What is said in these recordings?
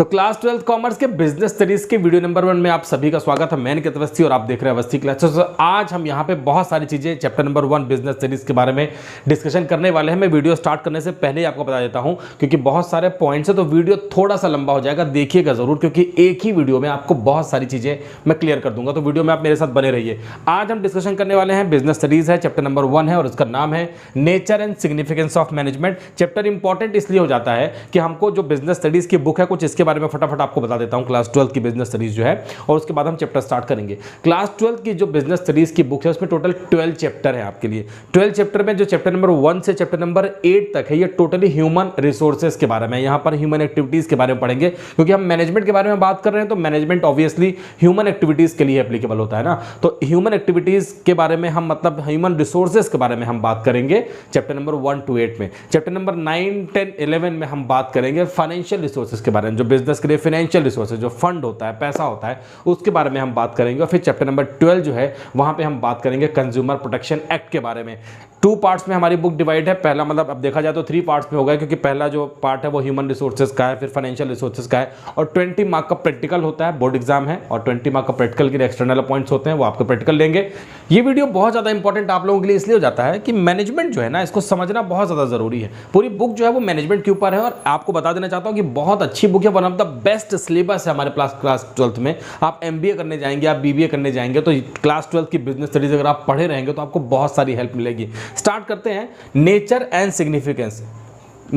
तो class 12 commerce के business studies के वीडियो नंबर 1 में आप सभी का स्वागत है। मैं निकेत अवस्थी और आप देख रहे हैं अवस्थी क्लासेस। आज हम यहाँ पे बहुत सारी चीजें चैप्टर नंबर 1 बिजनेस स्टडीज के बारे में डिस्कशन करने वाले हैं। मैं वीडियो स्टार्ट करने से पहले ही आपको बता देता हूँ क्योंकि बहुत सारे पॉइंट्स है तो वीडियो थोड़ा सा लंबा हो जाएगा, देखिएगा जरूर क्योंकि एक ही वीडियो में आपको बहुत सारी चीजें मैं क्लियर कर दूंगा। तो वीडियो में आप मेरे साथ बने रहिए। आज हम डिस्कशन करने वाले हैं बिजनेस स्टडीज है, चैप्टर नंबर 1 है और उसका नाम है nature and significance of management. Chapter important इसलिए हो जाता है कि हमको जो बिजनेस स्टडीज की बुक है कुछ इसके बारे में फटाफट आपको बता देता हूं, क्लास 12 की बिजनेस स्टडीज जो है, और उसके बाद हम चैप्टर स्टार्ट करेंगे। क्लास 12 की जो बिजनेस स्टडीज की बुक है उसमें टोटल 12 चैप्टर है आपके लिए। 12 चैप्टर में जो चैप्टर नंबर 1 से चैप्टर नंबर 8 तक है ये टोटली ह्यूमन रिसोर्सेज के बारे में, यहां पर ह्यूमन एक्टिविटीज के बारे में पढ़ेंगे क्योंकि हम मैनेजमेंट के बारे में बात कर रहे हैं तो मैनेजमेंट ऑब्वियसली ह्यूमन एक्टिविटीज के लिए एप्लीकेबल होता है ना। तो ह्यूमन एक्टिविटीज के बारे में हम मतलब ह्यूमन रिसोर्सेज के बारे में हम बात करेंगे चैप्टर नंबर 1 to 8 में। चैप्टर नंबर 9, 10, 11 में हम बात करेंगे फाइनेंशियल रिसोर्सेज के बारे में, जो बिजनेस के लिए फाइनेंशियल रिसोर्सेज जो फंड होता है, पैसा होता है, उसके बारे में हम बात करेंगे। और फिर चैप्टर नंबर 12 जो है वहां पे हम बात करेंगे कंज्यूमर प्रोटेक्शन एक्ट के बारे में। 2 पार्ट्स में हमारी बुक डिवाइड है। पहला मतलब अब देखा जाए तो 3 पार्ट्स में होगा क्योंकि पहला जो पार्ट है वो ह्यूमन रिसोर्सेज का है, फिर फाइनेंशियल रिसोर्सेज का है और 20 मार्क का प्रैक्टिकल होता है, बोर्ड एग्जाम है और 20 मार्क का प्रैक्टिकल के एक्सटर्नल पॉइंट्स होते हैं, वो आपको प्रैक्टिकल लेंगे। ये वीडियो बहुत ज्यादा इंपॉर्टेंट आप लोगों के लिए इसलिए हो जाता है कि मैनेजमेंट जो है ना इसको समझना बहुत ज्यादा जरूरी है। पूरी बुक जो है वो मैनेजमेंट के ऊपर है और आपको बता देना चाहता हूं कि बहुत अच्छी बुक है, one of the best syllabus है हमारे क्लास 12 में। आप MBA करने जाएंगे, आप BBA करने जाएंगे तो क्लास 12 की बिजनेस स्टडीज अगर आप पढ़े रहेंगे तो आपको बहुत सारी हेल्प मिलेगी। स्टार्ट करते हैं nature and significance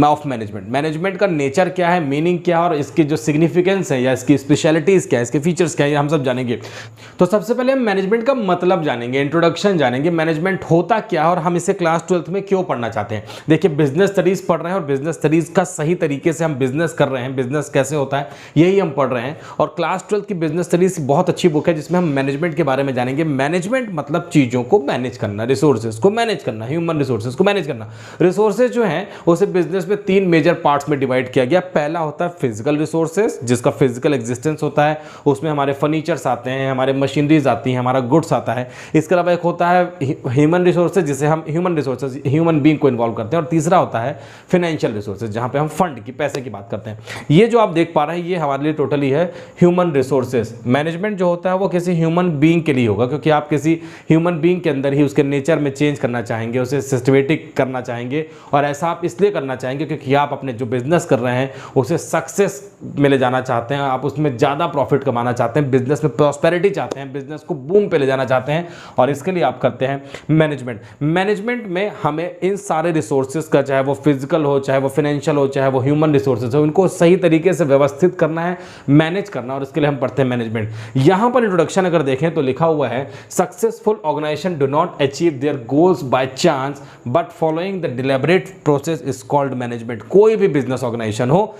of management. Management का नेचर क्या है, मीनिंग क्या है और इसकी जो सिग्निफिकेंस है या इसकी स्पेशलिटीज क्या है, इसके फीचर्स क्या है, हम सब जानेंगे। तो सबसे पहले हम मैनेजमेंट का मतलब जानेंगे, इंट्रोडक्शन जानेंगे, मैनेजमेंट होता क्या है और हम इसे क्लास 12 में क्यों पढ़ना चाहते हैं। देखिए बिजनेस स्टडीज पढ़ रहे हैं और बिजनेस स्टडीज का सही तरीके से हम बिजनेस कर रहे हैं, बिजनेस कैसे होता है यही हम पढ़ रहे हैं। और क्लास 12 की बिजनेस स्टडीज बहुत अच्छी बुक है जिसमें हम मैनेजमेंट के बारे में जानेंगे। मैनेजमेंट मतलब चीजों को मैनेज करना, रिसोर्सेज को मैनेज करना, ह्यूमन रिसोर्सेज को मैनेज करना। रिसोर्सेज जो है उसे बिजनेस में 3 मेजर पार्ट्स में डिवाइड किया गया। पहला होता है फिजिकल रिसोर्सेज जिसका फिजिकल एग्जिस्टेंस होता है, उसमें हमारे फर्नीचर्स आते हैं, हमारे मशीनरीज आती हैं, हमारा गुड्स आता है। इसके अलावा एक होता है ह्यूमन रिसोर्सेज जिसे हम ह्यूमन रिसोर्सेज ह्यूमन बीइंग को इन्वॉल्व करते हैं। और तीसरा होता है फाइनेंशियल रिसोर्सेज जहां पे हम फंड की, पैसे की बात करते हैं। ये जो आप देख पा रहे हैं ये हमारे लिए टोटली है ह्यूमन रिसोर्सेज। मैनेजमेंट जो होता है वो किसी ह्यूमन बीइंग के लिए होगा क्योंकि आप किसी ह्यूमन बीइंग के अंदर ही उसके नेचर में चेंज करना चाहेंगे, उसे सिस्टमेटिक करना चाहेंगे और ऐसा आप इसलिए करना चाहेंगे क्योंकि आप अपने जो बिजनेस कर रहे हैं उसे सक्सेस में ले जाना चाहते हैं, आप उसमें ज़्यादा प्रॉफिट कमाना चाहते हैं, बिजनेस में प्रॉस्पेरिटी चाहते हैं, बिजनेस को बूम पे ले जाना चाहते हैं और इसके लिए आप करते हैं मैनेजमेंट। मैनेजमेंट में हमें इन सारे रिसोर्सेज का, चाहे वो फिजिकल हो, चाहे वो फाइनेंशियल हो, चाहे वो ह्यूमन रिसोर्सेज हो, उनको सही तरीके से व्यवस्थित करना है, मैनेज करना, और इसके लिए हम पढ़ते हैं मैनेजमेंट। यहां पर इंट्रोडक्शन अगर देखें तो लिखा हुआ है successful organisation do not achieve their goals by chance but following the deliberate process is called management. कोई भी बिजनेस ऑर्गेनाइजेशन हो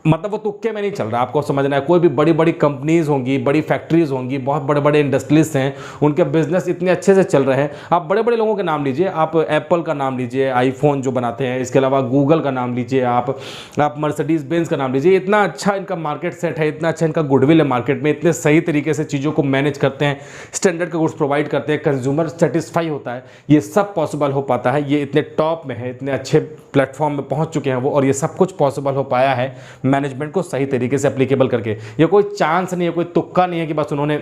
मतलब वो तुक्के में नहीं चल रहा, आपको समझना है। कोई भी बड़ी बड़ी कंपनीज होंगी, बड़ी फैक्ट्रीज होंगी, बहुत बड़े बड़े इंडस्ट्रीज हैं, उनके बिजनेस इतने अच्छे से चल रहे हैं। आप बड़े बड़े लोगों के नाम लीजिए, आप एप्पल का नाम लीजिए, आईफोन जो बनाते हैं, इसके अलावा गूगल का नाम लीजिए, आप मर्सिडीज बेंज का नाम लीजिए। इतना अच्छा इनका मार्केट सेट है, इतना अच्छा इनका गुडविल है मार्केट में, इतने सही तरीके से चीज़ों को मैनेज करते हैं, स्टैंडर्ड के गुड्स प्रोवाइड करते हैं, कंज्यूमर सेटिस्फाई होता है। ये सब पॉसिबल हो पाता है, ये इतने टॉप में है, इतने अच्छे प्लेटफॉर्म में पहुंच चुके हैं वो, और ये सब कुछ पॉसिबल हो पाया है मैनेजमेंट को सही तरीके से एप्लीकेबल करके। ये कोई चांस नहीं है, कोई तुक्का नहीं है कि बस उन्होंने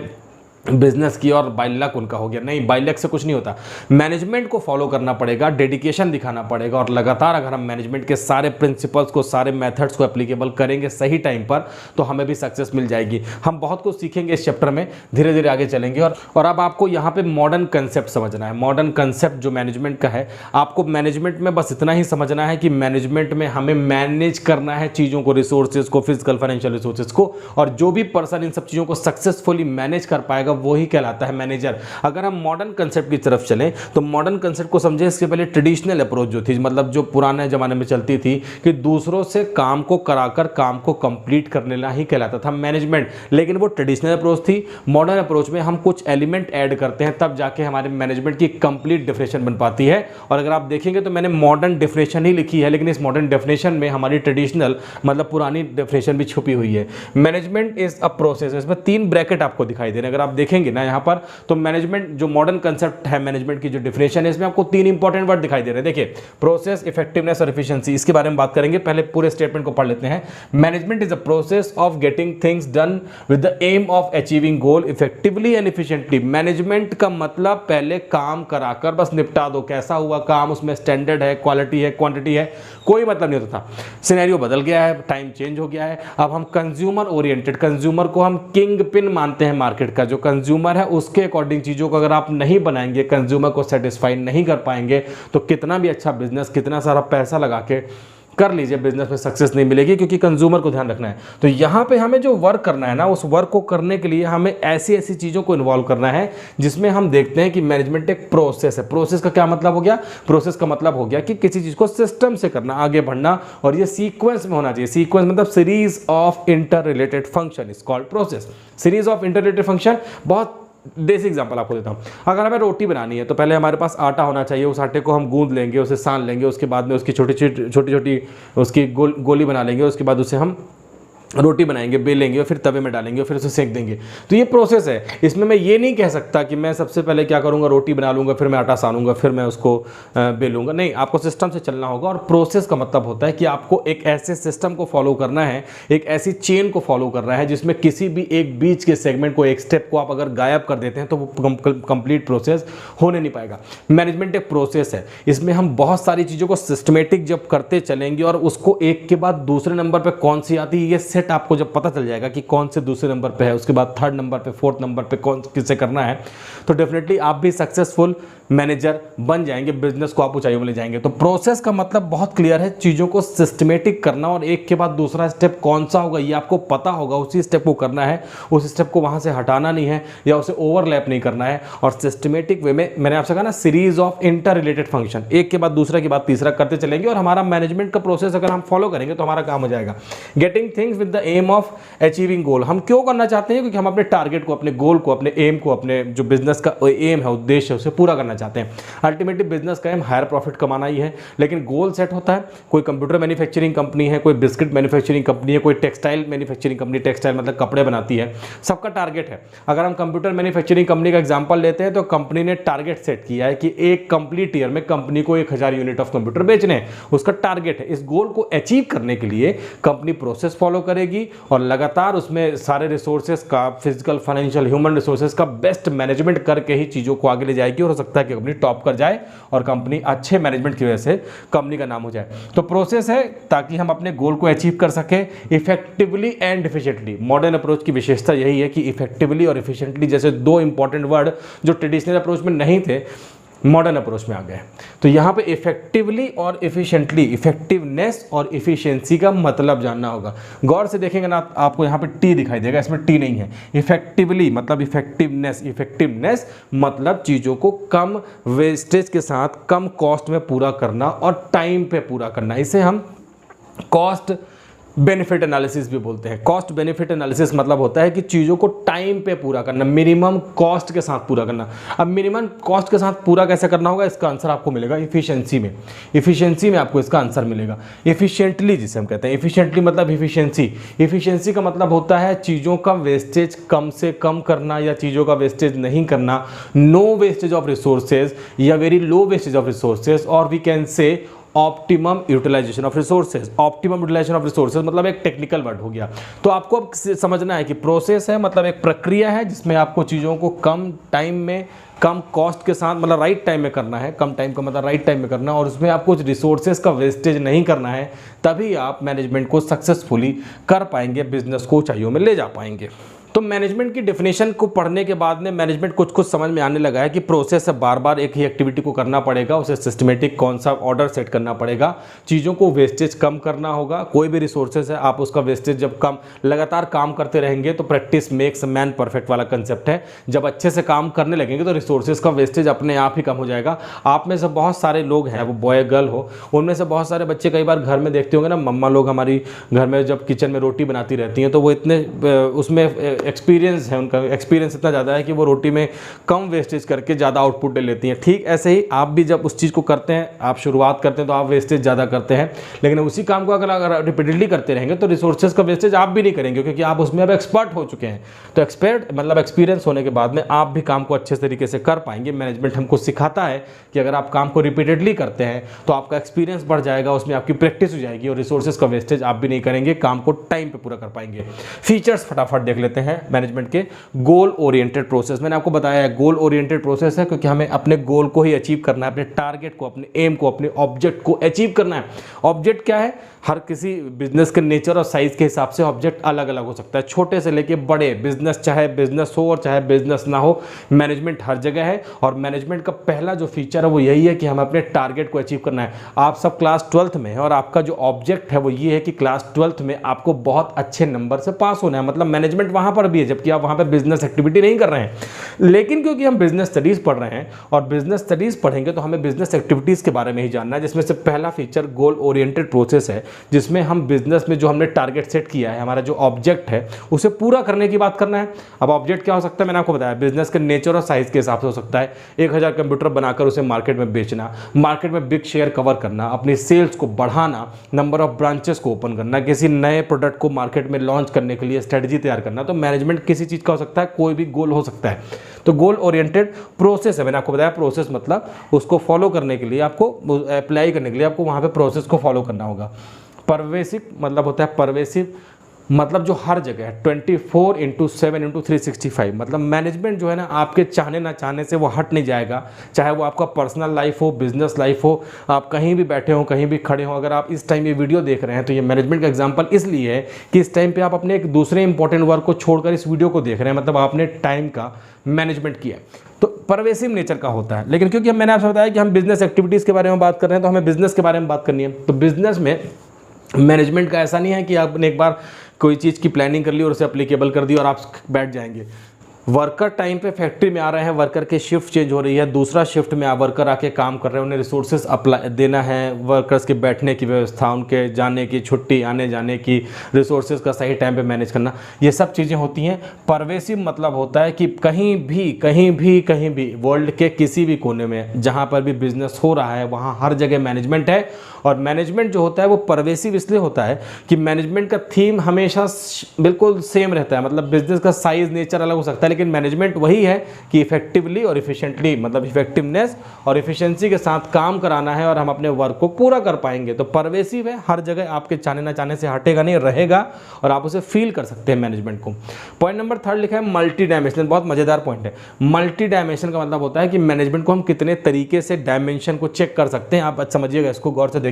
बिजनेस की और बाय लक उनका हो गया, नहीं, बाय लक से कुछ नहीं होता। मैनेजमेंट को फॉलो करना पड़ेगा, डेडिकेशन दिखाना पड़ेगा और लगातार अगर हम मैनेजमेंट के सारे प्रिंसिपल्स को, सारे मेथड्स को एप्लीकेबल करेंगे सही टाइम पर तो हमें भी सक्सेस मिल जाएगी। हम बहुत कुछ सीखेंगे इस चैप्टर में, धीरे धीरे आगे चलेंगे। और अब आपको यहाँ पे मॉडर्न कंसेप्ट समझना है। मॉडर्न कंसेप्ट जो मैनेजमेंट का है, आपको मैनेजमेंट में बस इतना ही समझना है कि मैनेजमेंट में हमें मैनेज करना है चीज़ों को, रिसोर्सेज को, फिजिकल फाइनेंशियल रिसोर्सेज को, और जो भी पर्सन इन सब चीज़ों को सक्सेसफुली मैनेज कर पाएगा वही कहलाता है मैनेजर। अगर हम मॉडर्न कंसेप्ट की तरफ चलें तो मॉडर्न कंसेप्ट को समझे, इसके पहले ट्रेडिशनल अप्रोच जो थी, मतलब जो पुराने जमाने में चलती थी कि दूसरों से काम को कराकर काम को कंप्लीट करने ला ही कहलाता था मैनेजमेंट। लेकिन वो ट्रेडिशनल अप्रोच थी। मॉडर्न अप्रोच में हम कुछ एलिमेंट ऐड करते हैं तब जाके हमारे मैनेजमेंट की कंप्लीट डेफिनेशन बन पाती है। और अगर आप देखेंगे तो मैंने मॉडर्न डेफिनेशन ही लिखी है, लेकिन इस मॉडर्न डेफिनेशन में हमारी ट्रेडिशनल मतलब पुरानी डेफिनेशन भी छुपी हुई है। Management is a process. इसमें 3 ब्रैकेट आपको दिखाई दे रहे हैं, अगर आप देखेंगे ना यहाँ पर, तो मैनेजमेंट जो मॉडर्न कंसेप्ट है, मैनेजमेंट की जो डिफिनेशन है, इसमें आपको 3 इंपॉर्टेंट वर्ड दिखाई दे रहे हैं। देखिए, प्रोसेस, इफेक्टिवनेस और एफिशिएंसी, इसके बारे में बात करेंगे। पहले पूरे स्टेटमेंट को पढ़ लेते हैं। Management is a process of getting things done with the aim of achieving goal effectively and efficiently. Management का मतलब पहले काम कराकर बस निपटा दो, कैसा हुआ काम, उसमें स्टैंडर्ड है, क्वालिटी है, क्वांटिटी है, कोई मतलब नहीं होता था। सिनेरियो बदल गया है, टाइम चेंज हो गया है, अब हम कंज्यूमर ओरिएंटेड, कंज्यूमर को हम किंग पिन मानते हैं मार्केट का। जो कंज्यूमर है उसके अकॉर्डिंग चीज़ों को अगर आप नहीं बनाएंगे, कंज्यूमर को सेटिस्फाई नहीं कर पाएंगे, तो कितना भी अच्छा बिजनेस, कितना सारा पैसा लगा के कर लीजिए, बिजनेस में सक्सेस नहीं मिलेगी, क्योंकि कंज्यूमर को ध्यान रखना है। तो यहाँ पे हमें जो वर्क करना है ना, उस वर्क को करने के लिए हमें ऐसी ऐसी चीज़ों को इन्वॉल्व करना है जिसमें हम देखते हैं कि मैनेजमेंट एक प्रोसेस है। प्रोसेस का क्या मतलब हो गया? प्रोसेस का मतलब हो गया कि किसी चीज़ को सिस्टम से करना, आगे बढ़ना, और ये सीक्वेंस में होना चाहिए। सीक्वेंस मतलब series of inter related function is called process. Series of inter related function, बहुत देसी एग्जांपल आपको देता हूँ। अगर हमें रोटी बनानी है तो पहले हमारे पास आटा होना चाहिए, उस आटे को हम गूंद लेंगे, उसे सान लेंगे, उसके बाद में उसकी छोटी छोटी उसकी गोली बना लेंगे, उसके बाद उसे हम रोटी बनाएंगे, बेलेंगे और फिर तवे में डालेंगे और फिर उसे सेक देंगे। तो ये प्रोसेस है। इसमें मैं ये नहीं कह सकता कि मैं सबसे पहले क्या करूँगा, रोटी बना लूँगा, फिर मैं आटा सानूंगा, फिर मैं उसको बेलूँगा। नहीं, आपको सिस्टम से चलना होगा। और प्रोसेस का मतलब होता है कि आपको एक ऐसे सिस्टम को फॉलो करना है, एक ऐसी चेन को फॉलो करना है जिसमें किसी भी एक बीच के सेगमेंट को, एक स्टेप को आप अगर गायब कर देते हैं तो वो कंप्लीट प्रोसेस होने नहीं पाएगा। मैनेजमेंट एक प्रोसेस है, इसमें हम बहुत सारी चीज़ों को सिस्टमेटिक जब करते चलेंगे और उसको एक के बाद दूसरे नंबर पर कौन सी आती है, ये आपको जब पता चल जाएगा कि कौन से दूसरे नंबर पे है, उसके बाद थर्ड नंबर पे, फोर्थ नंबर पे कौन किसे करना है, तो डेफिनेटली आप भी सक्सेसफुल मैनेजर बन जाएंगे, बिजनेस को आप ऊंचाइयों में ले जाएंगे। तो प्रोसेस का मतलब बहुत क्लियर है, चीज़ों को सिस्टमेटिक करना, और एक के बाद दूसरा स्टेप कौन सा होगा ये आपको पता होगा, उसी स्टेप को करना है, उस स्टेप को वहाँ से हटाना नहीं है या उसे ओवरलैप नहीं करना है। और सिस्टमेटिक वे में, मैंने आपसे कहा ना, series of inter related function, एक के बाद दूसरा के बाद तीसरा करते चलेंगे, और हमारा मैनेजमेंट का प्रोसेस अगर हम फॉलो करेंगे तो हमारा काम हो जाएगा। Getting things with the aim of achieving goal, हम क्यों करना चाहते हैं? क्योंकि हम अपने टारगेट को, अपने गोल को, अपने एम को, अपने जो बिजनेस का एम है, उद्देश्य है, उसे पूरा करना चाहते हैं। अल्टीमेटली बिजनेस का एम हायर प्रॉफिट कमाना ही है, लेकिन गोल सेट होता है। कोई कंप्यूटर मैन्युफैक्चरिंग कंपनी है, कोई बिस्किट मैन्युफैक्चरिंग कंपनी है, कोई टेक्सटाइल मैन्युफैक्चरिंग कंपनी, टेक्सटाइल मतलब कपड़े बनाती है, सबका टारगेट है। अगर हम कंप्यूटर मैन्युफैक्चरिंग कंपनी का एग्जांपल लेते हैं तो कंपनी ने टारगेट सेट किया है कि एक कंप्लीट ईयर में कंपनी को 1000 यूनिट ऑफ कंप्यूटर बेचने हैं, उसका टारगेट है। इस गोल को अचीव करने के लिए कंपनी प्रोसेस फॉलो करेगी और लगातार उसमें सारे रिसोर्सेज का, फिजिकल, फाइनेंशियल, ह्यूमन रिसोर्सेज का बेस्ट मैनेजमेंट करके ही चीज़ों को आगे ले जाएगी, और हो सकता है कि कंपनी टॉप कर जाए और कंपनी अच्छे मैनेजमेंट की वजह से कंपनी का नाम हो जाए। तो प्रोसेस है ताकि हम अपने गोल को अचीव कर सके effectively and efficiently. Modern approach की विशेषता यही है कि इफेक्टिवली और एफिशिएंटली जैसे दो इंपॉर्टेंट वर्ड जो ट्रेडिशनल अप्रोच में नहीं थे, मॉडर्न अप्रोच में आ गए। तो यहाँ पे इफेक्टिवली और एफिशिएंटली, इफेक्टिवनेस और एफिशिएंसी का मतलब जानना होगा। गौर से देखेंगे ना, आपको यहाँ पे टी दिखाई देगा, इसमें टी नहीं है। इफेक्टिवली मतलब इफेक्टिवनेस, इफेक्टिवनेस मतलब चीज़ों को कम वेस्टेज के साथ, कम कॉस्ट में पूरा करना और टाइम पे पूरा करना। इसे हम कॉस्ट बेनिफिट एनालिसिस भी बोलते हैं। कॉस्ट बेनिफिट एनालिसिस मतलब होता है कि चीज़ों को टाइम पे पूरा करना, मिनिमम कॉस्ट के साथ पूरा करना। अब मिनिमम कॉस्ट के साथ पूरा कैसे करना होगा, इसका आंसर आपको मिलेगा इफिशिएंसी में। इफिशिएंसी में आपको इसका आंसर मिलेगा। एफिशिएंटली जिसे हम कहते हैं, एफिशिएंटली मतलब इफिशिएंसी। इफिशिएंसी का मतलब होता है चीज़ों का वेस्टेज कम से कम करना या चीज़ों का वेस्टेज नहीं करना, नो वेस्टेज ऑफ रिसोर्सेज या very low wastage of resources, और we can say optimum utilisation of resources. Optimum utilisation of resources मतलब एक टेक्निकल वर्ड हो गया। तो आपको अब समझना है कि प्रोसेस है मतलब एक प्रक्रिया है जिसमें आपको चीज़ों को कम टाइम में, कम कॉस्ट के साथ, मतलब राइट टाइम में करना है। कम टाइम का मतलब राइट टाइम में करना, और उसमें आपको रिसोर्सेज का वेस्टेज नहीं करना है। तभी आप मैनेजमेंट को सक्सेसफुली कर पाएंगे, बिजनेस को ऊंचाइयों में ले जा पाएंगे। तो मैनेजमेंट की डेफिनेशन को पढ़ने के बाद में मैनेजमेंट कुछ समझ में आने लगा है कि प्रोसेस है, बार बार एक ही एक्टिविटी को करना पड़ेगा, उसे सिस्टमेटिक कौन सा ऑर्डर सेट करना पड़ेगा, चीज़ों को वेस्टेज कम करना होगा। कोई भी रिसोर्सेज है, आप उसका वेस्टेज जब कम, लगातार काम करते रहेंगे तो प्रैक्टिस मेक्स मैन परफेक्ट वाला कंसेप्ट है। जब अच्छे से काम करने लगेंगे तो रिसोर्सेज का वेस्टेज अपने आप ही कम हो जाएगा। आप में से बहुत सारे लोग हैं, वो बॉय गर्ल हो, उनमें से बहुत सारे बच्चे कई बार घर में देखते होंगे ना, मम्मा लोग हमारी घर में जब किचन में रोटी बनाती रहती हैं तो वो इतने उसमें एक्सपीरियंस है, उनका एक्सपीरियंस इतना ज़्यादा है कि वो रोटी में कम वेस्टेज करके ज़्यादा आउटपुट ले लेती हैं। ठीक ऐसे ही आप भी जब उस चीज़ को करते हैं, आप शुरुआत करते हैं तो आप वेस्टेज ज़्यादा करते हैं, लेकिन उसी काम को अगर रिपीटेडली करते रहेंगे तो रिसोर्सेज का वेस्टेज आप भी नहीं करेंगे, क्योंकि आप उसमें अब एक्सपर्ट हो चुके हैं। तो एक्सपर्ट मतलब एक्सपीरियंस होने के बाद में आप भी काम को अच्छे तरीके से कर पाएंगे। मैनेजमेंट हमको सिखाता है कि अगर आप काम को रिपीटेडली करते हैं तो आपका एक्सपीरियंस बढ़ जाएगा, उसमें आपकी प्रैक्टिस हो जाएगी और रिसोर्सेज का वेस्टेज आप भी नहीं करेंगे, काम को टाइम पे पूरा कर पाएंगे। फीचर्स फटाफट देख लेते हैं मैनेजमेंट के। गोल ओरिएंटेड प्रोसेस, मैंने आपको बताया है गोल ओरिएंटेड प्रोसेस है क्योंकि हमें अपने गोल को ही अचीव करना है, अपने टारगेट को, अपने एम को, अपने ऑब्जेक्ट को अचीव करना है। ऑब्जेक्ट क्या है? हर किसी बिजनेस के नेचर और साइज के हिसाब से ऑब्जेक्ट अलग अलग हो सकता है, छोटे से लेके बड़े। बिजनेस चाहे बिजनेस हो और चाहे बिजनेस ना हो, मैनेजमेंट हर जगह है। और मैनेजमेंट का पहला जो फीचर है वो यही है कि हमें अपने टारगेट को अचीव करना है। आप सब क्लास 12th में है और आपका जो ऑब्जेक्ट है वो ये है कि क्लास 12th में आपको बहुत अच्छे नंबर से पास होना है। मतलब मैनेजमेंट वहाँ पर भी है, जबकि आप वहाँ पर बिजनेस एक्टिविटी नहीं कर रहे हैं। लेकिन क्योंकि हम बिजनेस स्टडीज़ पढ़ रहे हैं और बिजनेस स्टडीज़ पढ़ेंगे तो हमें बिजनेस एक्टिविटीज़ के बारे में ही जानना है, जिसमें से पहला फीचर गोल ओरिएंटेड प्रोसेस है, जिसमें हम बिजनेस में जो हमने टारगेट सेट किया है, हमारा जो ऑब्जेक्ट है उसे पूरा करने की बात करना है। अब ऑब्जेक्ट क्या हो सकता है? मैंने आपको बताया बिजनेस के नेचर और साइज के हिसाब से हो सकता है 1000 कंप्यूटर बनाकर उसे मार्केट में बेचना, मार्केट में बिग शेयर कवर करना, अपनी सेल्स को बढ़ाना, नंबर ऑफ ब्रांचेस को ओपन करना, किसी नए प्रोडक्ट को मार्केट में लॉन्च करने के लिए स्ट्रेटजी तैयार करना। तो मैनेजमेंट किसी चीज़ का हो सकता है, कोई भी गोल हो सकता है। तो गोल ओरिएंटेड प्रोसेस है, मैंने आपको बताया प्रोसेस मतलब उसको फॉलो करने के लिए, आपको अप्लाई करने के लिए आपको वहाँ पे प्रोसेस को फॉलो करना होगा। परवेसिव मतलब होता है परवेसिव मतलब जो हर जगह है, 24/7/365। मतलब मैनेजमेंट जो है ना, आपके चाहने ना चाहने से वो हट नहीं जाएगा। चाहे वो आपका पर्सनल लाइफ हो, बिजनेस लाइफ हो, आप कहीं भी बैठे हो, कहीं भी खड़े हो। अगर आप इस टाइम ये वीडियो देख रहे हैं तो ये मैनेजमेंट का एग्जांपल इसलिए है कि इस टाइम पे आप अपने एक दूसरे इंपॉर्टेंट वर्क को छोड़कर इस वीडियो को देख रहे हैं, मतलब आपने टाइम का मैनेजमेंट किया। तो परवेसिव नेचर का होता है। लेकिन क्योंकि मैंने आपसे बताया कि हम बिजनेस एक्टिविटीज़ के बारे में बात कर रहे हैं तो हमें बिजनेस के बारे में बात करनी है। तो बिजनेस में मैनेजमेंट का ऐसा नहीं है कि आपने एक बार कोई चीज़ की प्लानिंग कर ली और उसे अप्लीकेबल कर दी और आप बैठ जाएंगे। वर्कर टाइम पे फैक्ट्री में आ रहे हैं, वर्कर की शिफ्ट चेंज हो रही है, दूसरा शिफ्ट में वर्कर आके काम कर रहे हैं, उन्हें रिसोर्सेज अप्लाई देना है, वर्कर्स के बैठने की व्यवस्था, उनके जाने की, छुट्टी आने जाने की, रिसोर्सेज का सही टाइम पे मैनेज करना, ये सब चीज़ें होती हैं। परवेसिव मतलब होता है कि कहीं भी वर्ल्ड के किसी भी कोने में जहाँ पर भी बिजनेस हो रहा है वहाँ हर जगह मैनेजमेंट है। और मैनेजमेंट जो होता है वो परवेसिव इसलिए होता है कि मैनेजमेंट का थीम हमेशा बिल्कुल सेम रहता है। मतलब बिजनेस का साइज नेचर अलग हो सकता है, लेकिन मैनेजमेंट वही है कि इफेक्टिवली और इफिशिएंटली, मतलब इफेक्टिवनेस और इफिशिएंसी के साथ काम कराना है और हम अपने वर्क को पूरा कर पाएंगे। तो परवेसिव है, हर जगह आपके चाहने ना चाहने से हटेगा नहीं, रहेगा और आप उसे फील कर सकते हैं मैनेजमेंट को। पॉइंट नंबर 3 लिखा है मल्टी डायमेंशनल। बहुत मजेदार पॉइंट है। मल्टी डायमेंशन का मतलब होता है कि मैनेजमेंट को हम कितने तरीके से डायमेंशन को चेक कर सकते हैं। आप समझिएगा, इसको गौर से देखिए।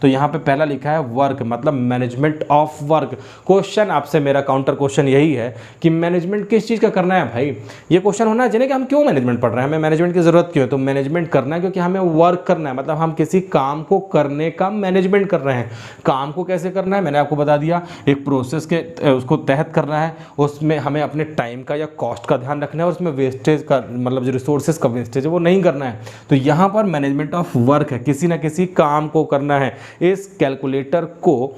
तो यहाँ पे पहला लिखा है वर्क, मतलब मैनेजमेंट ऑफ वर्क। क्वेश्चन आपसे मेरा काउंटर क्वेश्चन यही है कि मैनेजमेंट किस चीज़ का करना है भाई। ये क्वेश्चन होना चाहिए कि हम क्यों मैनेजमेंट पढ़ रहे हैं, हमें मैनेजमेंट की जरूरत क्यों है। तो मैनेजमेंट करना है क्योंकि हमें वर्क करना है, मतलब हम किसी काम को करने का मैनेजमेंट कर रहे हैं। काम को कैसे करना है मैंने आपको बता दिया, एक प्रोसेस के उसको तहत करना है, उसमें हमें अपने टाइम का या कॉस्ट का ध्यान रखना है और उसमें वेस्टेज का, मतलब जो रिसोर्सेज का वेस्टेज है वो नहीं करना है। तो यहाँ पर मैनेजमेंट ऑफ वर्क है, किसी ना किसी काम को करना है, इस कैलकुलेटर को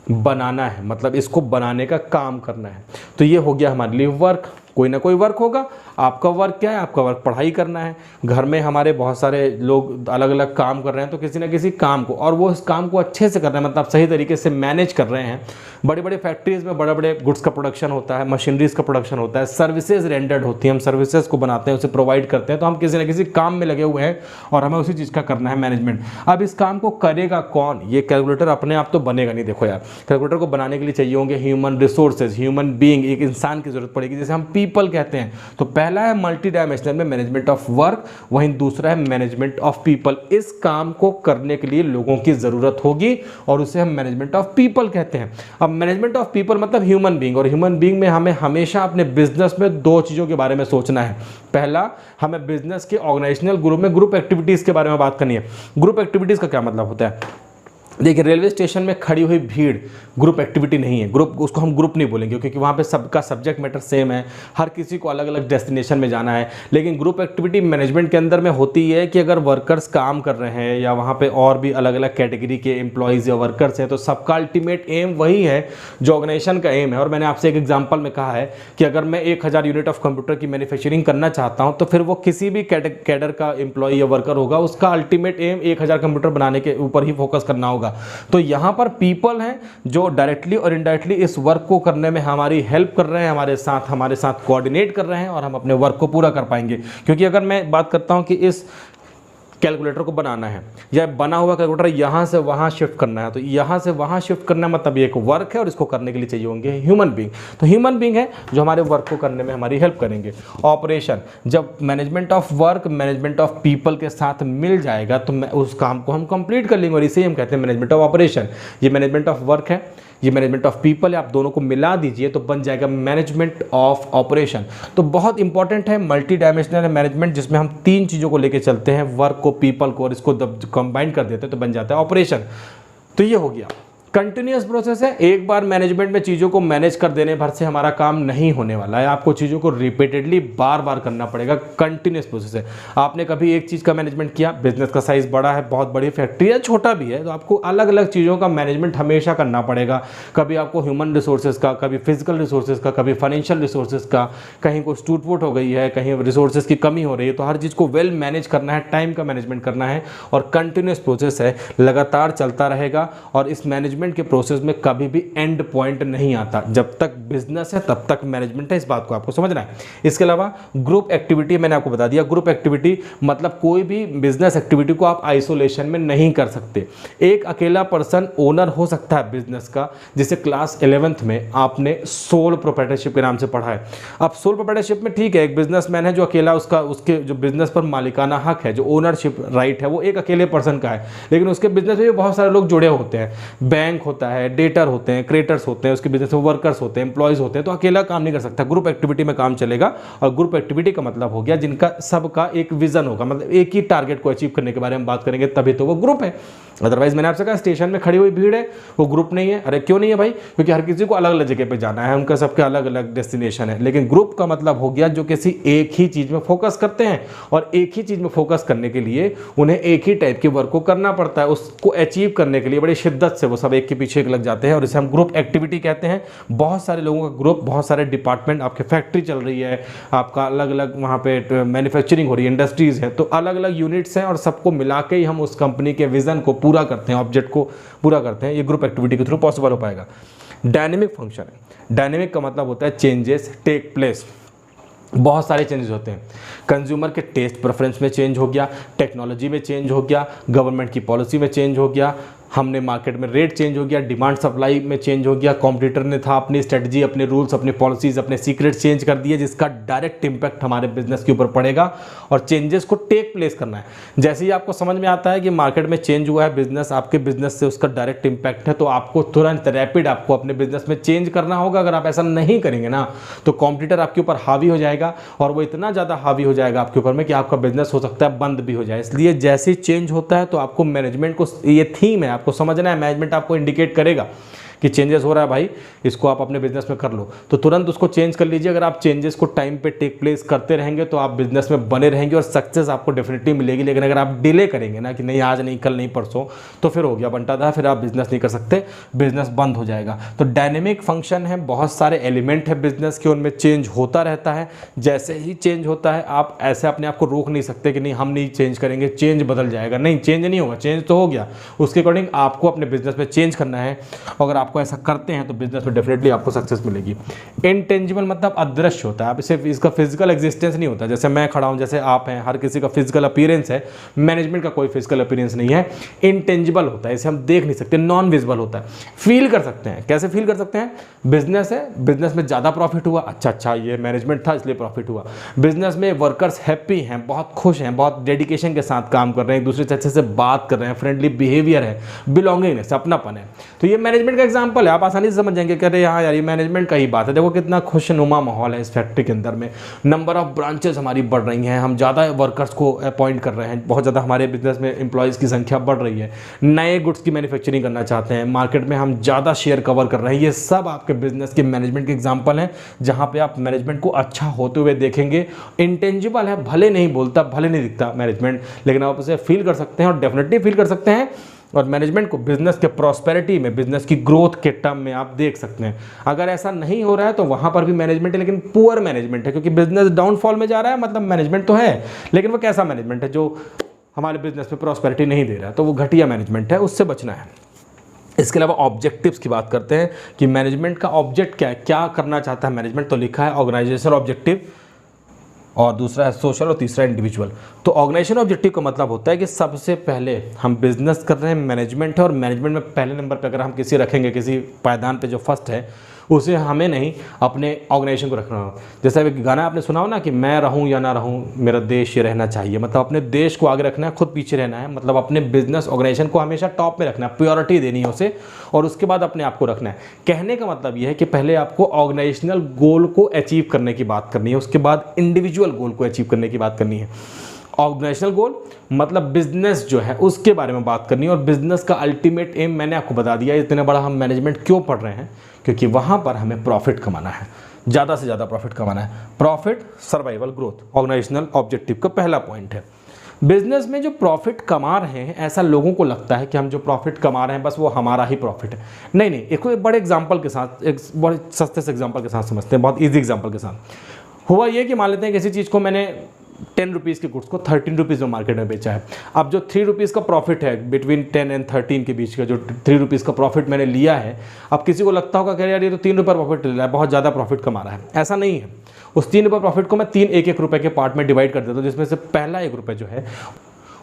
बनाना है, मतलब इसको बनाने का काम करना है। तो ये हो गया हमारे लिए वर्क। कोई ना कोई वर्क होगा। आपका वर्क क्या है? आपका वर्क पढ़ाई करना है। घर में हमारे बहुत सारे लोग अलग अलग काम कर रहे हैं, तो किसी ना किसी काम को, और वो इस काम को अच्छे से कर रहे हैं, मतलब सही तरीके से मैनेज कर रहे हैं। बड़े बड़े फैक्ट्रीज़ में बड़े बड़े गुड्स का प्रोडक्शन होता है, मशीनरीज़ का प्रोडक्शन होता है, सर्विसेज रेंडर्ड होती हैं, हम सर्विसेज को बनाते हैं, उसे प्रोवाइड करते हैं। तो हम किसी ना किसी काम में लगे हुए हैं और हमें उसी चीज़ का करना है मैनेजमेंट। अब इस काम को करेगा कौन? ये कैलकुलेटर अपने आप तो बनेगा नहीं। देखो यार, कैलकुलेटर को बनाने के लिए चाहिए होंगे ह्यूमन रिसोर्सेज, ह्यूमन बीइंग, एक इंसान की जरूरत पड़ेगी, जैसे हम पीपल कहते हैं। तो पहला है मल्टी डायमेंशनल में मैनेजमेंट ऑफ वर्क, वहीं दूसरा है मैनेजमेंट ऑफ पीपल। इस काम को करने के लिए लोगों की जरूरत होगी और उसे हम मैनेजमेंट ऑफ पीपल कहते हैं। अब मैनेजमेंट ऑफ पीपल मतलब ह्यूमन बीइंग, और ह्यूमन बीइंग में हमें हमेशा अपने बिजनेस में 2 चीज़ों के बारे में सोचना है। पहला, हमें बिजनेस के ऑर्गेनाइजेशनल ग्रुप में ग्रुप एक्टिविटीज़ के बारे में बात करनी है। ग्रुप एक्टिविटीज़ का क्या मतलब होता है? देखिए रेलवे स्टेशन में खड़ी हुई भीड़ ग्रुप एक्टिविटी नहीं है, ग्रुप उसको हम ग्रुप नहीं बोलेंगे क्योंकि वहाँ पे सबका सब्जेक्ट मैटर सेम है, हर किसी को अलग अलग डेस्टिनेशन में जाना है। लेकिन ग्रुप एक्टिविटी मैनेजमेंट के अंदर में होती है कि अगर वर्कर्स काम कर रहे हैं या वहाँ पे और भी अलग अलग कैटेगरी के एम्प्लॉयज़ या वर्कर्स हैं तो सबका अल्टीमेट एम वही है जो ऑर्गेनाइजेशन का एम है। और मैंने आपसे एक एग्जाम्पल में कहा है कि अगर मैं 1000 यूनिट ऑफ कंप्यूटर की मैन्युफैक्चरिंग करना चाहता हूँ तो फिर वो किसी भी कैडर का एम्प्लॉय या वर्कर होगा, उसका अल्टीमेट एम 1000 कंप्यूटर बनाने के ऊपर ही फोकस करना होगा। तो यहाँ पर पीपल हैं जो डायरेक्टली और इनडायरेक्टली इस वर्क को करने में हमारी हेल्प कर रहे हैं, हमारे साथ कोऑर्डिनेट कर रहे हैं और हम अपने वर्क को पूरा कर पाएंगे। क्योंकि अगर मैं बात करता हूँ कि इस कैलकुलेटर को बनाना है या बना हुआ कैलकुलेटर यहाँ से वहाँ शिफ्ट करना है, तो यहाँ से वहाँ शिफ्ट करना मतलब ये एक वर्क है और इसको करने के लिए चाहिए होंगे ह्यूमन बीइंग। तो ह्यूमन बीइंग है जो हमारे वर्क को करने में हमारी हेल्प करेंगे। ऑपरेशन, जब management of work management of people के साथ मिल जाएगा तो उस काम को हम कंप्लीट कर लेंगे और इसे हम कहते हैं मैनेजमेंट ऑफ ऑपरेशन। ये मैनेजमेंट ऑफ वर्क है, ये मैनेजमेंट ऑफ पीपल है, आप दोनों को मिला दीजिए तो बन जाएगा मैनेजमेंट ऑफ ऑपरेशन। तो बहुत इंपॉर्टेंट है, मल्टी डायमेंशनल मैनेजमेंट जिसमें हम 3 चीज़ों को लेकर चलते हैं, वर्क को, पीपल को, और इसको कंबाइन कर देते हैं तो बन जाता है ऑपरेशन। तो ये हो गया कंटिन्यूस प्रोसेस है। एक बार मैनेजमेंट में चीज़ों को मैनेज कर देने भर से हमारा काम नहीं होने वाला है, आपको चीज़ों को रिपीटेडली बार बार करना पड़ेगा। कंटिन्यूस प्रोसेस है। आपने कभी एक चीज़ का मैनेजमेंट किया, बिजनेस का साइज बड़ा है, बहुत बड़ी फैक्ट्री है, छोटा भी है, तो आपको अलग अलग चीज़ों का मैनेजमेंट हमेशा करना पड़ेगा। कभी आपको ह्यूमन रिसोर्सेज का, कभी फिजिकल रिसोर्सेज का, कभी फाइनेंशियल रिसोर्सेज का, कहीं को टूट फूट हो गई है, कहीं रिसोर्सेज की कमी हो रही है, तो हर चीज़ को वेल मैनेज करना है, टाइम का मैनेजमेंट करना है और कंटिन्यूस प्रोसेस है, लगातार चलता रहेगा। और इस मैनेजमेंट के प्रोसेस में कभी भी एंड पॉइंट नहीं आता, जब तक बिजनेस है तब तक मैनेजमेंट है, इस बात को आपको समझना है। इसके अलावा ग्रुप एक्टिविटी मैंने आपको बता दिया, ग्रुप एक्टिविटी मतलब कोई भी बिजनेस एक्टिविटी को आप आइसोलेशन में नहीं कर सकते। एक अकेला पर्सन ओनर हो सकता है बिजनेस का, जिसे क्लास 11th में आपने सोल प्रोप्राइटरशिप के नाम से पढ़ा है। अब सोल प्रोप्राइटरशिप में ठीक है, एक बिजनेसमैन है जो अकेला, उसके जो बिजनेस पर मालिकाना हक है, जो ओनरशिप राइट है, वो एक अकेले पर्सन का है, लेकिन उसके बिजनेस में भी बहुत सारे लोग जुड़े होते हैं, बैंक होता है, डेटर होते हैं, क्रिएटर्स होते हैं, उसके बिजनेस में वर्कर्स होते हैं, एम्प्लॉयज होते हैं, तो अकेला काम नहीं कर सकता। ग्रुप एक्टिविटी में काम चलेगा और ग्रुप एक्टिविटी का मतलब हो गया जिनका सबका एक विजन होगा, मतलब एक ही टारगेट को अचीव करने के बारे में बात करेंगे, तभी तो वो ग्रुप है। अदरवाइज मैंने आपसे कहा स्टेशन में खड़ी हुई भीड़ है वो ग्रुप नहीं है। अरे क्यों नहीं है भाई? क्योंकि हर किसी को अलग अलग जगह पे जाना है, उनका सबके अलग अलग डेस्टिनेशन है। लेकिन ग्रुप का मतलब हो गया जो किसी एक ही चीज में फोकस करते हैं और एक ही चीज में फोकस करने के लिए उन्हें एक ही टाइप के वर्क को करना पड़ता है। उसको अचीव करने के लिए बड़ी शिद्दत से वो सब एक के पीछे एक लग जाते हैं और इसे हम ग्रुप एक्टिविटी कहते हैं। बहुत सारे लोगों का ग्रुप, बहुत सारे डिपार्टमेंट, आपके फैक्ट्री चल रही है, आपका अलग अलग वहाँ पे मैन्युफैक्चरिंग हो रही है, इंडस्ट्रीज है, तो अलग अलग यूनिट्स हैं और सबको मिला के ही हम उस कंपनी के विजन को पूरा करते हैं, ऑब्जेक्ट को पूरा करते हैं। ये ग्रुप एक्टिविटी के थ्रू पॉसिबल हो पाएगा। डायनेमिक फंक्शन है। डायनेमिक का मतलब होता है चेंजेस टेक प्लेस। बहुत सारे चेंजेस होते हैं। कंज्यूमर के टेस्ट प्रेफरेंस में चेंज हो गया, टेक्नोलॉजी में चेंज हो गया, गवर्नमेंट की पॉलिसी में चेंज हो गया, हमने मार्केट में रेट चेंज हो गया, डिमांड सप्लाई में चेंज हो गया, कॉम्पिटिटर ने था अपनी स्ट्रेटजी, अपने रूल्स, अपने पॉलिसीज, अपने सीक्रेट चेंज कर दिए, जिसका डायरेक्ट इंपैक्ट हमारे बिजनेस के ऊपर पड़ेगा। और चेंजेस को टेक प्लेस करना है। जैसे ही आपको समझ में आता है कि मार्केट में चेंज हुआ है, बिजनेस, आपके बिजनेस से उसका डायरेक्ट इंपैक्ट है, तो आपको तुरंत रैपिड आपको अपने बिजनेस में चेंज करना होगा। अगर आप ऐसा नहीं करेंगे ना तो कॉम्पिटिटर आपके ऊपर हावी हो जाएगा और वो इतना ज़्यादा हावी हो जाएगा आपके ऊपर में कि आपका बिजनेस हो सकता है बंद भी हो जाए। इसलिए जैसे ही चेंज होता है तो आपको मैनेजमेंट को, ये थीम है, आपको समझना है, मैनेजमेंट आपको इंडिकेट करेगा कि चेंजेस हो रहा है भाई, इसको आप अपने बिजनेस में कर लो, तो तुरंत उसको चेंज कर लीजिए। अगर आप चेंजेस को टाइम पे टेक प्लेस करते रहेंगे तो आप बिजनेस में बने रहेंगे और सक्सेस आपको डेफिनेटली मिलेगी। लेकिन अगर आप डिले करेंगे ना कि नहीं आज नहीं, कल नहीं, परसों, तो फिर हो गया बंटा था, फिर आप बिजनेस नहीं कर सकते, बिजनेस बंद हो जाएगा। तो डायनेमिक फंक्शन है, बहुत सारे एलिमेंट है बिजनेस के, उनमें चेंज होता रहता है। जैसे ही चेंज होता है आप ऐसे अपने आप को रोक नहीं सकते कि नहीं हम नहीं चेंज करेंगे, चेंज बदल जाएगा। नहीं, चेंज नहीं होगा, चेंज तो हो गया, उसके अकॉर्डिंग आपको अपने बिजनेस में चेंज करना है। अगर आपको ऐसा करते हैं तो बिजनेस में डेफिनेटली आपको सक्सेस मिलेगी। इनटेंजिबल मतलब अदृश्य होता है, आप इसे, इसका फिजिकल एग्जिस्टेंस नहीं होता। जैसे मैं खड़ा हूं, जैसे आप हैं, हर किसी का फिजिकल अपीयरेंस है, मैनेजमेंट का कोई फिजिकल अपीयरेंस नहीं है। इनटेंजिबल होता है, इसे हम देख नहीं सकते, नॉन विजिबल होता है। फील कर सकते हैं। कैसे फील कर सकते हैं? बिजनेस है, बिजनेस में ज़्यादा प्रॉफिट हुआ, अच्छा ये मैनेजमेंट था इसलिए प्रॉफिट हुआ। बिजनेस में वर्कर्स हैप्पी हैं, बहुत खुश हैं, बहुत डेडिकेशन के साथ काम कर रहे हैं, एक दूसरे से अच्छे से बात कर रहे हैं, फ्रेंडली बिहेवियर है, बिलोंगिंगनेस, अपनापन है, तो ये मैनेजमेंट का एग्जांपल है, आप आसानी से समझ जाएंगे कि अरे हाँ यार ये मैनेजमेंट का ही बात है। देखो कितना खुशनुमा माहौल है इस फैक्ट्री के अंदर में, नंबर ऑफ ब्रांचेस हमारी बढ़ रही हैं, हम ज़्यादा वर्कर्स को अपॉइंट कर रहे हैं, बहुत ज़्यादा हमारे बिजनेस में एम्प्लॉयज़ की संख्या बढ़ रही है, नए गुड्स की मैन्युफैक्चरिंग करना चाहते हैं, मार्केट में हम ज़्यादा शेयर कवर कर रहे हैं। ये सब आपके बिजनेस के मैनेजमेंट के एग्जाम्पल हैं जहाँ पर आप मैनेजमेंट को अच्छा होते हुए देखेंगे। इंटेंजिबल है, भले नहीं बोलता, भले नहीं दिखता मैनेजमेंट, लेकिन आप उसे फील कर सकते हैं और डेफिनेटली फील कर सकते हैं। और मैनेजमेंट को बिजनेस के प्रॉस्पेरिटी में, बिजनेस की ग्रोथ के टर्म में आप देख सकते हैं। अगर ऐसा नहीं हो रहा है तो वहाँ पर भी मैनेजमेंट है, लेकिन पुअर मैनेजमेंट है, क्योंकि बिजनेस डाउनफॉल में जा रहा है, मतलब मैनेजमेंट तो है, लेकिन वो कैसा मैनेजमेंट है जो हमारे बिजनेस में प्रॉस्पेरिटी नहीं दे रहा है, तो वो घटिया मैनेजमेंट है, उससे बचना है। इसके अलावा ऑब्जेक्टिव्स की बात करते हैं कि मैनेजमेंट का ऑब्जेक्ट क्या है, क्या करना चाहता है मैनेजमेंट। तो लिखा है ऑर्गेनाइजेशनल ऑब्जेक्टिव, और दूसरा है सोशल, और तीसरा इंडिविजुअल। तो ऑर्गेनाइजेशन ऑब्जेक्टिव का मतलब होता है कि सबसे पहले हम बिजनेस कर रहे हैं, मैनेजमेंट है, और मैनेजमेंट में पहले नंबर पे अगर हम किसी रखेंगे, किसी पायदान पे जो फर्स्ट है, उसे हमें नहीं अपने ऑर्गेनाइजेशन को रखना हो। जैसा एक गाना आपने सुना हो ना कि मैं रहूं या ना रहूं, मेरा देश ये रहना चाहिए, मतलब अपने देश को आगे रखना है, खुद पीछे रहना है, मतलब अपने बिजनेस ऑर्गेनाइजेशन को हमेशा टॉप में रखना है, प्योरिटी देनी है उसे, और उसके बाद अपने आप को रखना है। कहने का मतलब ये है कि पहले आपको ऑर्गेनाइजेशनल गोल को अचीव करने की बात करनी है, उसके बाद इंडिविजुअल गोल को अचीव करने की बात करनी है। ऑर्गेनाइजेशनल गोल मतलब बिजनेस जो है उसके बारे में बात करनी है, और बिजनेस का अल्टीमेट एम मैंने आपको बता दिया। इतना बड़ा हम मैनेजमेंट क्यों पढ़ रहे हैं, क्योंकि वहाँ पर हमें प्रॉफिट कमाना है, ज़्यादा से ज़्यादा प्रॉफिट कमाना है। Profit, survival, growth organisational objective का पहला पॉइंट है। बिजनेस में जो प्रॉफिट कमा रहे हैं, ऐसा लोगों को लगता है कि हम जो प्रॉफिट कमा रहे हैं बस वो हमारा ही प्रॉफिट है। नहीं, एक बड़े एग्जाम्पल के साथ, एक बड़े सस्ते से एग्जाम्पल के साथ समझते हैं, बहुत ईजी एग्जाम्पल के साथ। हुआ ये कि मान लेते हैं किसी चीज़ को मैंने 10 रुपीज़ के गुड्स को 13 रुपीज़ में मार्केट में बेचा है। अब जो 3 रुपीज़ का प्रॉफिट है, बिटवीन 10 एंड 13 के बीच का जो 3 रुपीज़ का प्रॉफिट मैंने लिया है, अब किसी को लगता होगा कि यार ये तो 3 रुपये प्रॉफिट ले रहा है, बहुत ज़्यादा प्रॉफिट कमा रहा है। ऐसा नहीं है। उस 3 रुपये प्रॉफिट को मैं 3 एक रुपये के पार्ट में डिवाइड कर देता हूँ, जिसमें से पहला 1 रुपये जो है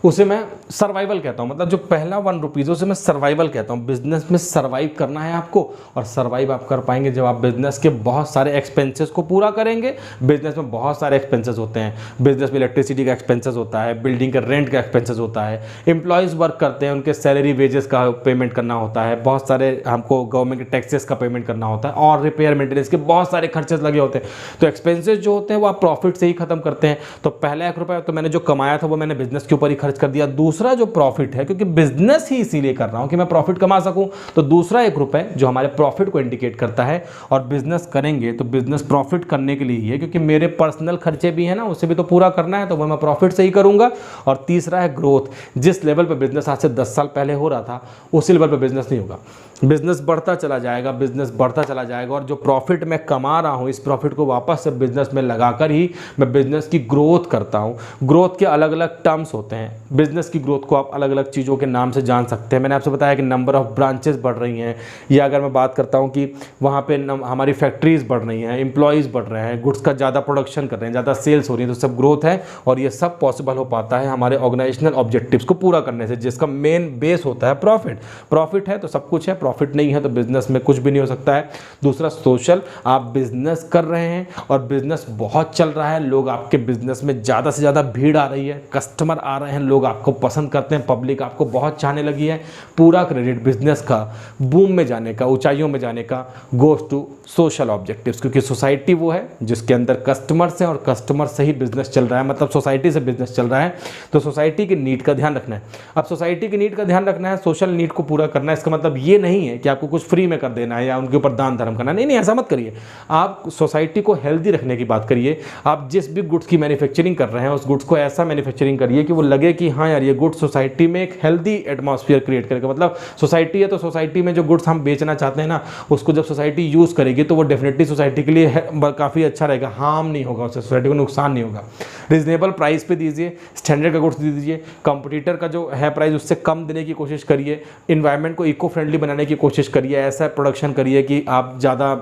उसे मैं सर्वाइवल कहता हूँ, मतलब जो पहला 1 रुपीज़ उसे मैं सर्वाइवल कहता हूँ। बिजनेस में सर्वाइव करना है आपको, और सर्वाइव आप कर पाएंगे जब आप बिजनेस के बहुत सारे एक्सपेंसेस को पूरा करेंगे। बिजनेस में बहुत सारे एक्सपेंसेस होते हैं, बिजनेस में इलेक्ट्रिसिटी का एक्सपेंसेस होता है, बिल्डिंग का रेंट का एक्सपेंसेस होता है, एम्प्लॉयज़ वर्क करते हैं, उनके सैलरी वेजेस का पेमेंट करना होता है, बहुत सारे हमको गवर्नमेंट के टैक्सेस का पेमेंट करना होता है, और रिपेयर मेंटेनेंस के बहुत सारे खर्चेस लगे होते हैं। तो एक्सपेंसेस जो होते हैं वो आप प्रॉफिट से ही खत्म करते हैं। तो पहला 1 रुपये तो मैंने जो कमाया था वो मैंने बिजनेस के ऊपर ही खर्च कर दिया। दूसरा जो प्रॉफिट है, क्योंकि बिजनेस ही इसीलिए कर रहा हूं कि मैं प्रॉफिट कमा सकूं, तो दूसरा 1 रुपये जो हमारे प्रॉफिट को इंडिकेट करता है। और बिजनेस करेंगे तो बिजनेस प्रॉफिट करने के लिए ही है, क्योंकि मेरे पर्सनल खर्चे भी हैं ना, उसे भी तो पूरा करना है, तो वो मैं प्रॉफिट से ही करूंगा। और तीसरा है ग्रोथ। जिस लेवल पे बिजनेस आज से 10 साल पहले हो रहा था, उसी लेवल पे बिजनेस नहीं होगा। बिजनेस बढ़ता चला जाएगा, बिजनेस बढ़ता चला जाएगा, और जो प्रॉफिट मैं कमा रहा हूँ, इस प्रॉफिट को वापस से बिजनेस में लगाकर ही मैं बिजनेस की ग्रोथ करता हूँ। ग्रोथ के अलग अलग टर्म्स होते हैं। बिजनेस की ग्रोथ को आप अलग अलग चीज़ों के नाम से जान सकते हैं। मैंने आपसे बताया कि नंबर ऑफ ब्रांचेस बढ़ रही हैं, या अगर मैं बात करता हूँ कि वहाँ पे हमारी फैक्ट्रीज बढ़ रही हैं, एम्प्लॉयज़ बढ़ रहे हैं, गुड्स का ज़्यादा प्रोडक्शन कर रहे हैं, ज़्यादा सेल्स हो रही है, तो सब ग्रोथ है। और ये सब पॉसिबल हो पाता है हमारे ऑर्गेनाइजेशनल ऑब्जेक्टिव्स को पूरा करने से, जिसका मेन बेस होता है प्रॉफिट। प्रॉफिट है तो सब कुछ है, प्रॉफिट नहीं है तो बिजनेस में कुछ भी नहीं हो सकता है। दूसरा सोशल, आप बिजनेस कर रहे हैं और बिजनेस बहुत चल रहा है, लोग आपके बिजनेस में ज़्यादा से ज़्यादा भीड़ आ रही है, कस्टमर आ रहे हैं, लोग आपको पसंद करते हैं, पब्लिक आपको बहुत चाहने लगी है। पूरा क्रेडिट बिजनेस का बूम में जाने का, ऊंचाइयों में जाने का गोज टू सोशल ऑब्जेक्टिव्स, क्योंकि सोसाइटी वो है जिसके अंदर कस्टमर्स हैं और कस्टमर से ही बिजनेस चल रहा है, मतलब सोसाइटी से बिजनेस चल रहा है। तो सोसाइटी की नीड का ध्यान रखना है। अब सोसाइटी की नीड का ध्यान रखना है, सोशल नीड को पूरा करना है। इसका मतलब ये नहीं है कि आपको कुछ फ्री में कर देना है या उनके ऊपर दान धर्म करना, नहीं, ऐसा मत करिए। आप सोसाइटी को हेल्दी रखने की बात करिए। आप जिस भी गुड्स की मैन्युफैक्चरिंग कर रहे हैं, उस गुड्स को ऐसा मैन्युफैक्चरिंग करिए कि वो लगे कि हाँ यार ये गुड्स सोसाइटी में एक हेल्दी एटमॉस्फेयर क्रिएट करेगा। मतलब सोसाइटी है तो सोसाइटी में जो गुड्स हम बेचना चाहते हैं ना, उसको जब सोसाइटी यूज़ करेगी तो वो डेफिनेटली सोसाइटी के लिए काफ़ी अच्छा रहेगा, हार्म नहीं होगा, उससे सोसाइटी को नुकसान नहीं होगा। रिजनेबल प्राइस पे दीजिए, स्टैंडर्ड का गुड्स दे दीजिए, कंपटीटर का जो है प्राइस उससे कम देने की कोशिश करिए, इन्वायरमेंट को इको फ्रेंडली बनाने की कोशिश करिए, ऐसा प्रोडक्शन करिए कि आप ज़्यादा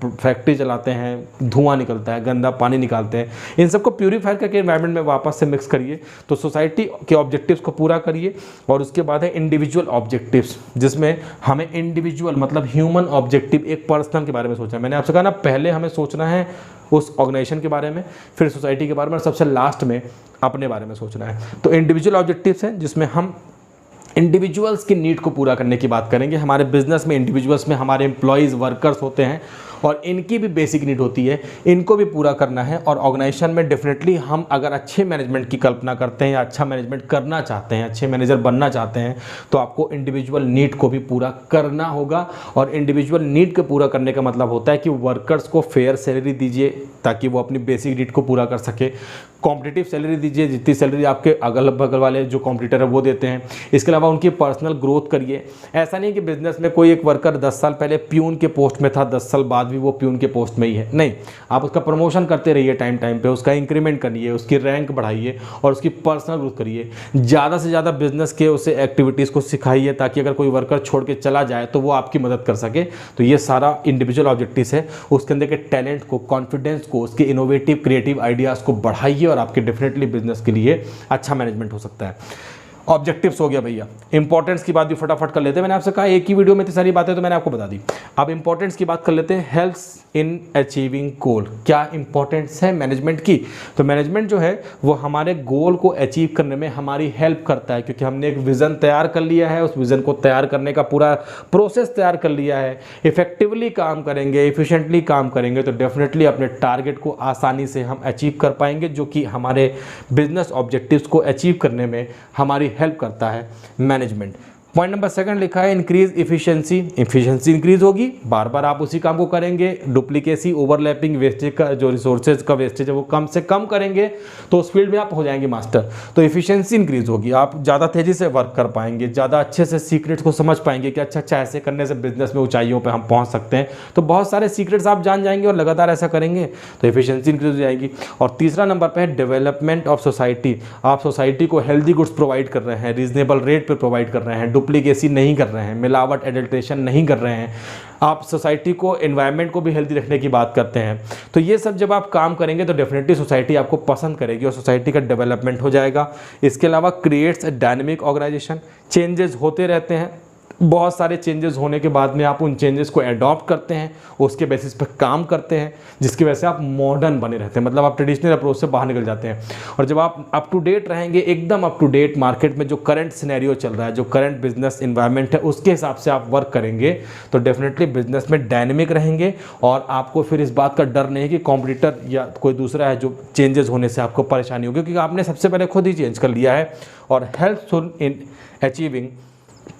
फैक्ट्री चलाते हैं, धुआं निकलता है, गंदा पानी निकालते हैं, इन सबको प्यूरीफाई करके इन्वायरमेंट में वापस से मिक्स करिए। तो सोसाइटी के ऑब्जेक्टिव्स को पूरा करिए। और उसके बाद है इंडिविजुअल ऑब्जेक्टिव्स, जिसमें हमें इंडिविजुअल मतलब ह्यूमन ऑब्जेक्टिव, एक पर्सन के बारे में सोचना है। मैंने आपसे कहा ना, पहले हमें सोचना है उस ऑर्गेनाइजेशन के बारे में, फिर सोसाइटी के बारे में, और सबसे लास्ट में अपने बारे में सोचना है। तो इंडिविजुअल ऑब्जेक्टिव्स हैं जिसमें हम इंडिविजुअल्स की नीड को पूरा करने की बात करेंगे। हमारे बिजनेस में इंडिविजुअल्स में हमारे एम्प्लॉयज़ वर्कर्स होते हैं और इनकी भी बेसिक नीड होती है, इनको भी पूरा करना है। और ऑर्गेनाइजेशन में डेफिनेटली हम अगर अच्छे मैनेजमेंट की कल्पना करते हैं या अच्छा मैनेजमेंट करना चाहते हैं, अच्छे मैनेजर बनना चाहते हैं, तो आपको इंडिविजुअल नीड को भी पूरा करना होगा। और इंडिविजुअल नीड को पूरा करने का मतलब होता है कि वर्कर्स को फेयर सैलरी दीजिए ताकि वो अपनी बेसिक नीड को पूरा कर सके। कॉम्पिटिटिव सैलरी दीजिए, जितनी सैलरी आपके अगल बगल वाले जो कॉम्पिटिटर है वो देते हैं। इसके अलावा उनकी पर्सनल ग्रोथ करिए। ऐसा नहीं कि बिजनेस में कोई एक वर्कर 10 साल पहले प्यून के पोस्ट में था, 10 साल बाद भी वो प्यून के पोस्ट में ही है, नहीं, आप उसका प्रमोशन करते रहिए टाइम टाइम पे, उसका इंक्रीमेंट करिए, उसकी रैंक बढ़ाइए और उसकी पर्सनल ग्रोथ करिए। ज़्यादा से ज़्यादा बिजनेस के उसे एक्टिविटीज़ को सिखाइए ताकि अगर कोई वर्कर छोड़ के चला जाए तो वो आपकी मदद कर सके। तो ये सारा इंडिविजुअल ऑब्जेक्टिव्स है। उसके अंदर के टैलेंट को, कॉन्फिडेंस को, उसके इनोवेटिव क्रिएटिव आइडियाज़ को बढ़ाइए और आपके डेफिनेटली बिजनेस के लिए अच्छा मैनेजमेंट हो सकता है। ऑब्जेक्टिव्स हो गया भैया। इंपॉर्टेंस की बात भी फटाफट कर लेते हैं। मैंने आपसे कहा एक ही वीडियो में इतनी सारी बातें तो मैंने आपको बता दी। अब इंपॉर्टेंस की बात कर लेते हैं। हेल्प्स इन अचीविंग गोल, क्या इंपॉर्टेंस है मैनेजमेंट की? तो मैनेजमेंट जो है वो हमारे गोल को अचीव करने में हमारी हेल्प करता है, क्योंकि हमने एक विज़न तैयार कर लिया है, उस विज़न को तैयार करने का पूरा प्रोसेस तैयार कर लिया है। इफेक्टिवली काम करेंगे, इफिशिएंटली काम करेंगे तो डेफिनेटली अपने टारगेट को आसानी से हम अचीव कर पाएंगे, जो कि हमारे बिजनेस ऑब्जेक्टिव्स को अचीव करने में हमारी हेल्प करता है मैनेजमेंट। पॉइंट नंबर 2 लिखा है इंक्रीज इफिशिएंसी। इफिशिएंसी इंक्रीज होगी, बार बार आप उसी काम को करेंगे, डुप्लीकेसी, ओवरलैपिंग, वेस्टेज का जो रिसोर्सेज का वेस्टेज है वो कम से कम करेंगे तो उस फील्ड में आप हो जाएंगे मास्टर। तो इफिशिएंसी इंक्रीज होगी, आप ज़्यादा तेज़ी से वर्क कर पाएंगे, ज़्यादा अच्छे से सीक्रेट्स को समझ पाएंगे कि अच्छा ऐसे करने से बिजनेस में ऊंचाइयों पर हम पहुँच सकते हैं। तो बहुत सारे सीक्रेट्स आप जान जाएंगे और लगातार ऐसा करेंगे तो इफिशिएंसी इंक्रीज हो जाएगी। और तीसरा नंबर पर है डेवलपमेंट ऑफ सोसाइटी। आप सोसाइटी को हेल्दी गुड्स प्रोवाइड कर रहे हैं, रीजनेबल रेट पर प्रोवाइड कर रहे हैं, डुप्लीकेसी नहीं कर रहे हैं, मिलावट एडल्ट्रेशन नहीं कर रहे हैं, आप सोसाइटी को, एनवायरनमेंट को भी हेल्दी रखने की बात करते हैं। तो ये सब जब आप काम करेंगे तो डेफिनेटली सोसाइटी आपको पसंद करेगी और सोसाइटी का डेवलपमेंट हो जाएगा। इसके अलावा creates a dynamic organisation. Changes होते रहते हैं, बहुत सारे चेंजेस होने के बाद में आप उन चेंजेस को अडॉप्ट करते हैं, उसके बेसिस पर काम करते हैं, जिसकी वजह से आप मॉडर्न बने रहते हैं, मतलब आप ट्रेडिशनल अप्रोच से बाहर निकल जाते हैं। और जब आप अप टू डेट रहेंगे, एकदम अप टू डेट मार्केट में जो करंट सिनेरियो चल रहा है, जो करंट बिजनेस इन्वायरमेंट है, उसके हिसाब से आप वर्क करेंगे तो डेफिनेटली बिजनेस में डायनेमिक रहेंगे और आपको फिर इस बात का डर नहीं है कि कॉम्पिटिटर या कोई दूसरा है जो चेंजेस होने से आपको परेशानी होगी, क्योंकि आपने सबसे पहले खुद ही चेंज कर लिया है। और helpful in achieving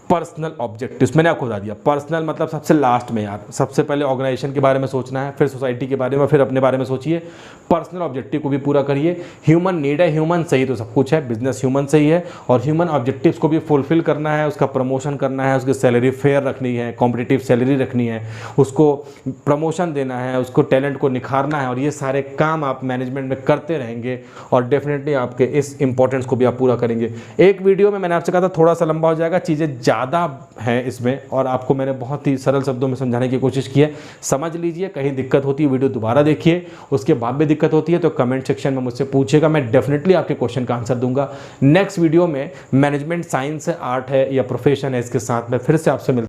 personal objectives, मैंने आपको बता दिया। पर्सनल मतलब सबसे लास्ट में यार, सबसे पहले ऑर्गेनाइजेशन के बारे में सोचना है, फिर सोसाइटी के बारे में, फिर अपने बारे में सोचिए। पर्सनल ऑब्जेक्टिव को भी पूरा करिए। ह्यूमन नीड है, ह्यूमन से ही तो सब कुछ है, बिजनेस ह्यूमन से ही है। और ह्यूमन ऑब्जेक्टिव्स को भी फुलफिल करना है, उसका प्रमोशन करना है, उसकी सैलरी फेयर रखनी है, कॉम्पिटिटिव सैलरी रखनी है, उसको प्रमोशन देना है, उसको टैलेंट को निखारना है। और ये सारे काम आप मैनेजमेंट में करते रहेंगे और डेफिनेटली आपके इस इंपॉर्टेंस को भी आप पूरा करेंगे। एक वीडियो में मैंने आपसे कहा था थोड़ा सा लंबा हो जाएगा, चीज़ें ज़्यादा है इसमें और आपको मैंने बहुत ही सरल शब्दों में समझाने की कोशिश की है। समझ लीजिए, कहीं दिक्कत होती है वीडियो दोबारा देखिए, उसके बाद भी दिक्कत होती है तो कमेंट सेक्शन में मुझसे पूछेगा, मैं डेफिनेटली आपके क्वेश्चन का आंसर दूंगा। नेक्स्ट वीडियो में मैनेजमेंट साइंस है, आर्ट है या प्रोफेशन है, इसके साथ में फिर से आपसे मिलता हूं।